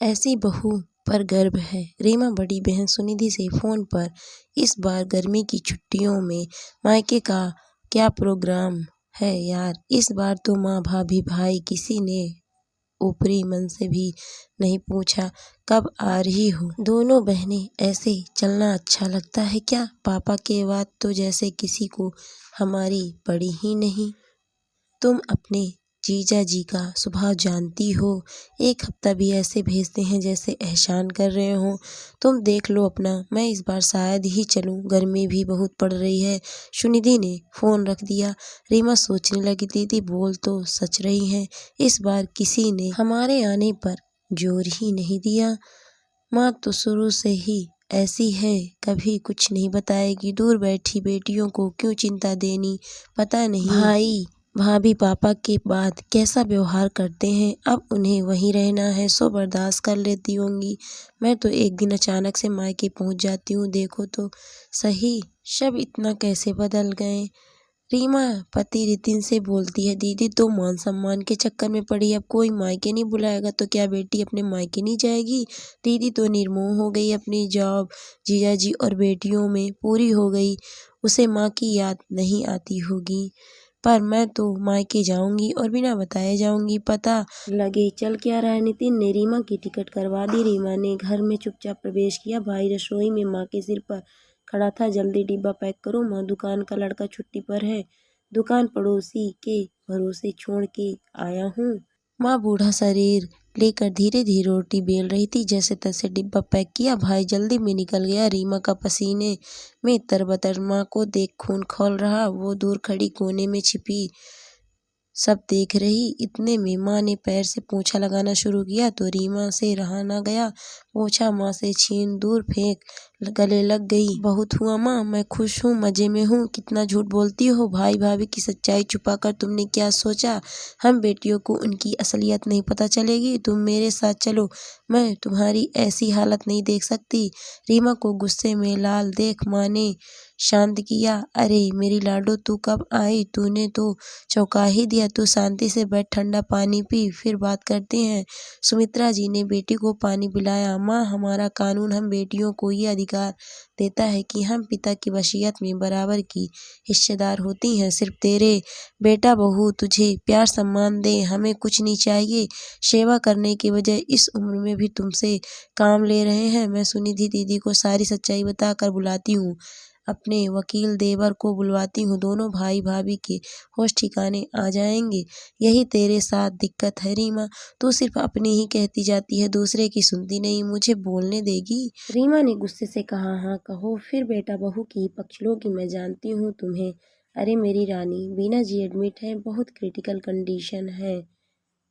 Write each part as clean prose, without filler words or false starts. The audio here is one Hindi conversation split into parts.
ऐसी बहू पर गर्व है। रीमा बड़ी बहन सुनिधि से फोन पर, इस बार गर्मी की छुट्टियों में मायके का क्या प्रोग्राम है यार। इस बार तो माँ, भाभी, भाई किसी ने ऊपरी मन से भी नहीं पूछा कब आ रही हो। दोनों बहनें ऐसे चलना अच्छा लगता है क्या? पापा के बाद तो जैसे किसी को हमारी पड़ी ही नहीं। तुम अपने जीजा जी का स्वभाव जानती हो, एक हफ्ता भी ऐसे भेजते हैं जैसे एहसान कर रहे हो। तुम देख लो अपना, मैं इस बार शायद ही चलूं, गर्मी भी बहुत पड़ रही है। सुनिधि ने फोन रख दिया। रीमा सोचने लगी, दीदी बोल तो सच रही हैं, इस बार किसी ने हमारे आने पर जोर ही नहीं दिया। माँ तो शुरू से ही ऐसी है, कभी कुछ नहीं बताएगी। दूर बैठी बेटियों को क्यों चिंता देनी, पता नहीं भाई भाभी पापा के बाद कैसा व्यवहार करते हैं। अब उन्हें वहीं रहना है, सो बर्दाश्त कर लेती होंगी। मैं तो एक दिन अचानक से मायके पहुंच जाती हूँ, देखो तो सही सब इतना कैसे बदल गए। रीमा पति रितिन से बोलती है, दीदी तो मान सम्मान के चक्कर में पड़ी, अब कोई मायके नहीं बुलाएगा तो क्या बेटी अपने मायके नहीं जाएगी? दीदी तो निर्मोह हो गई, अपनी जॉब जीजाजी और बेटियों में पूरी हो गई, उसे माँ की याद नहीं आती होगी। पर मैं तो मायके जाऊंगी और बिना बताए जाऊंगी, पता लगे चल क्या रहा है। नितिन ने रीमा की टिकट करवा दी। रीमा ने घर में चुपचाप प्रवेश किया। भाई रसोई में माँ के सिर पर खड़ा था। जल्दी डिब्बा पैक करो माँ, दुकान का लड़का छुट्टी पर है, दुकान पड़ोसी के भरोसे छोड़ के आया हूँ। माँ बूढ़ा शरीर लेकर धीरे धीरे रोटी बेल रही थी। जैसे तैसे डिब्बा पैक किया, भाई जल्दी में निकल गया। रीमा का पसीने में तरबतर। माँ को देख खून खौल रहा, वो दूर खड़ी कोने में छिपी सब देख रही। इतने में माँ ने पैर से पोंछा लगाना शुरू किया तो रीमा से रहा ना गया। पोंछा माँ से छीन दूर फेंक गले लग गई। बहुत हुआ माँ, मैं खुश हूँ, मजे में हूँ। कितना झूठ बोलती हो, भाई भाभी की सच्चाई छुपाकर तुमने क्या सोचा हम बेटियों को उनकी असलियत नहीं पता चलेगी? तुम मेरे साथ चलो, मैं तुम्हारी ऐसी हालत नहीं देख सकती। रीमा को गुस्से में लाल देख माँ ने शांत किया। अरे मेरी लाडो, तू कब आई? तूने तो चौंका ही दिया। तू शांति से बैठ, ठंडा पानी पी, फिर बात करते हैं। सुमित्रा जी ने बेटी को पानी पिलाया। माँ, हमारा कानून हम बेटियों को ये अधिकार देता है कि हम पिता की वसीयत में बराबर की हिस्सेदार होती हैं। सिर्फ तेरे बेटा बहू तुझे प्यार सम्मान दे, हमें कुछ नहीं चाहिए। सेवा करने के बजाय इस उम्र में भी तुमसे काम ले रहे हैं। मैं सुनिधि दीदी को सारी सच्चाई बताकर बुलाती हूँ, अपने वकील देवर को बुलवाती हूँ, दोनों भाई भाभी के होश ठिकाने आ जाएंगे। यही तेरे साथ दिक्कत है रीमा, तू सिर्फ अपनी ही कहती जाती है, दूसरे की सुनती नहीं। मुझे बोलने देगी? रीमा ने गुस्से से कहा। हाँ कहो फिर, बेटा बहू की पक्ष लो कि मैं जानती हूँ तुम्हें। अरे मेरी रानी, बीना जी एडमिट है, बहुत क्रिटिकल कंडीशन है।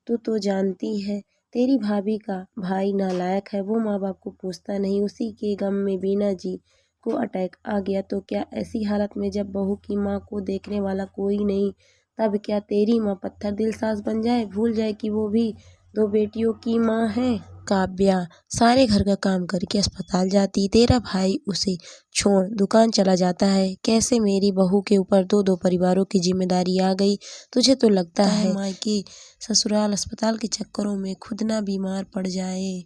तू तो जानती है तेरी भाभी का भाई नालायक है, वो माँ बाप को पूछता नहीं, उसी के गम में बीना जी को अटैक आ गया। तो क्या ऐसी हालत में जब बहू की माँ को देखने वाला कोई नहीं, तब क्या तेरी माँ पत्थर दिल सास बन जाए, भूल जाए कि वो भी दो बेटियों की माँ है? काव्या सारे घर का काम करके अस्पताल जाती, तेरा भाई उसे छोड़ दुकान चला जाता है। कैसे मेरी बहू के ऊपर दो दो परिवारों की जिम्मेदारी आ गई? तुझे तो लगता है मायके ससुराल अस्पताल के चक्करों में खुद ना बीमार पड़ जाए।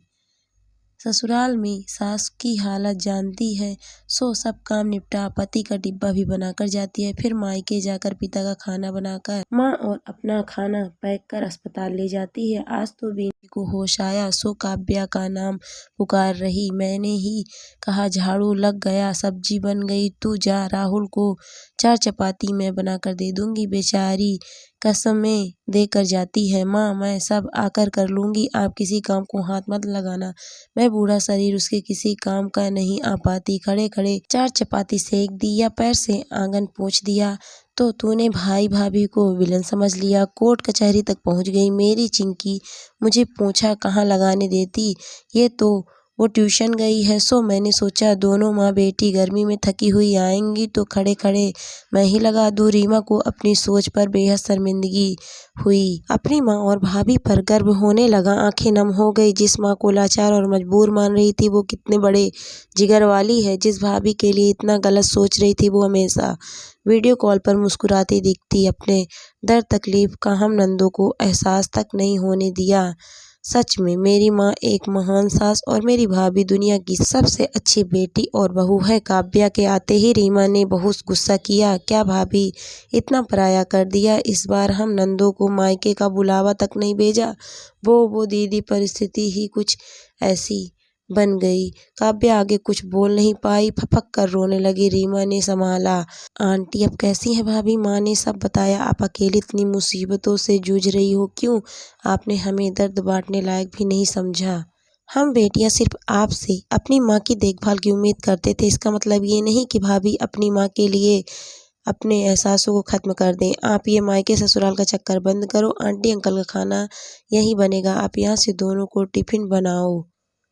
ससुराल में सास की हालत जानती है, सो सब काम निपटा पति का डिब्बा भी बनाकर जाती है, फिर मायके जाकर पिता का खाना बनाकर माँ और अपना खाना पैक कर अस्पताल ले जाती है। आज तो बेटी को होश आया, सो काव्या का नाम पुकार रही। मैंने ही कहा झाड़ू लग गया, सब्जी बन गई, तू जा, राहुल को 4 चपाती मैं बनाकर दे दूंगी। बेचारी कसमें देकर जाती है। माँ, मैं सब आकर कर लूंगी, आप किसी काम को हाथ मत लगाना। मैं बूढ़ा शरीर उसके किसी काम का नहीं आ पाती। खड़े खड़े 4 चपाती सेक दी या पैर से आंगन पोंछ दिया तो तूने भाई भाभी को विलन समझ लिया। कोर्ट कचहरी तक पहुंच गई मेरी चिंकी, मुझे पोंछा कहाँ लगाने देती। ये तो वो ट्यूशन गई है, सो मैंने सोचा दोनों माँ बेटी गर्मी में थकी हुई आएंगी तो खड़े खड़े मैं ही लगा दूं। रीमा को अपनी सोच पर बेहद शर्मिंदगी हुई। अपनी माँ और भाभी पर गर्व होने लगा, आंखें नम हो गई। जिस माँ को लाचार और मजबूर मान रही थी वो कितने बड़े जिगर वाली है। जिस भाभी के लिए इतना गलत सोच रही थी वो हमेशा वीडियो कॉल पर मुस्कुराती दिखती। अपने दर्द तकलीफ का हम नंदों को एहसास तक नहीं होने दिया। सच में मेरी माँ एक महान सास और मेरी भाभी दुनिया की सबसे अच्छी बेटी और बहू है। काव्या के आते ही रीमा ने बहुत गुस्सा किया। क्या भाभी, इतना पराया कर दिया? इस बार हम नंदों को मायके का बुलावा तक नहीं भेजा। वो दीदी, परिस्थिति ही कुछ ऐसी बन गई। काव्या आगे कुछ बोल नहीं पाई, फपक कर रोने लगी। रीमा ने संभाला। आंटी अब कैसी हैं भाभी? माँ ने सब बताया। आप अकेली इतनी मुसीबतों से जूझ रही हो, क्यों आपने हमें दर्द बांटने लायक भी नहीं समझा? हम बेटियां सिर्फ आपसे अपनी माँ की देखभाल की उम्मीद करते थे। इसका मतलब ये नहीं कि भाभी अपनी माँ के लिए अपने एहसासों को खत्म कर दें। आप ये मायके ससुराल का चक्कर बंद करो। आंटी अंकल का खाना यहीं बनेगा, आप यहाँ से दोनों को टिफिन बनाओ।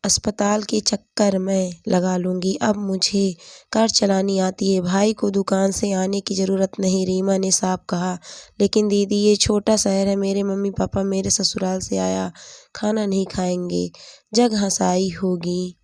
अस्पताल के चक्कर मैं लगा लूँगी। अब मुझे कार चलानी आती है, भाई को दुकान से आने की ज़रूरत नहीं, रीमा ने साफ कहा। लेकिन दीदी, ये छोटा शहर है, मेरे मम्मी पापा मेरे ससुराल से आया खाना नहीं खाएंगे। जग हंसाई होगी।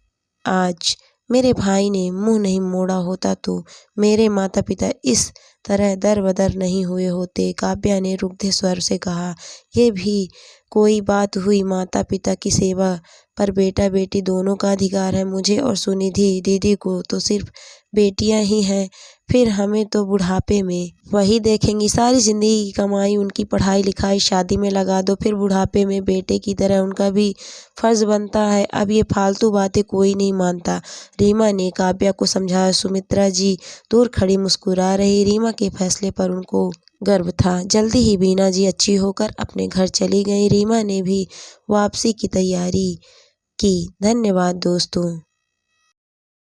आज मेरे भाई ने मुंह नहीं मोड़ा होता तो मेरे माता पिता इस तरह दर बदर नहीं हुए होते। काव्या ने रुग्ध स्वर से कहा। ये भी कोई बात हुई? माता पिता की सेवा पर बेटा बेटी दोनों का अधिकार है। मुझे और सुनिधि दीदी को तो सिर्फ बेटियां ही हैं, फिर हमें तो बुढ़ापे में वही देखेंगी। सारी जिंदगी की कमाई उनकी पढ़ाई लिखाई शादी में लगा दो, फिर बुढ़ापे में बेटे की तरह उनका भी फर्ज बनता है। अब ये फालतू बातें कोई नहीं मानता, रीमा ने काव्या को समझाया। सुमित्रा जी दूर खड़ी मुस्कुरा रही। रीमा के फैसले पर उनको गर्व था। जल्दी ही बीना जी अच्छी होकर अपने घर चली गई। रीमा ने भी वापसी की तैयारी की। धन्यवाद दोस्तों।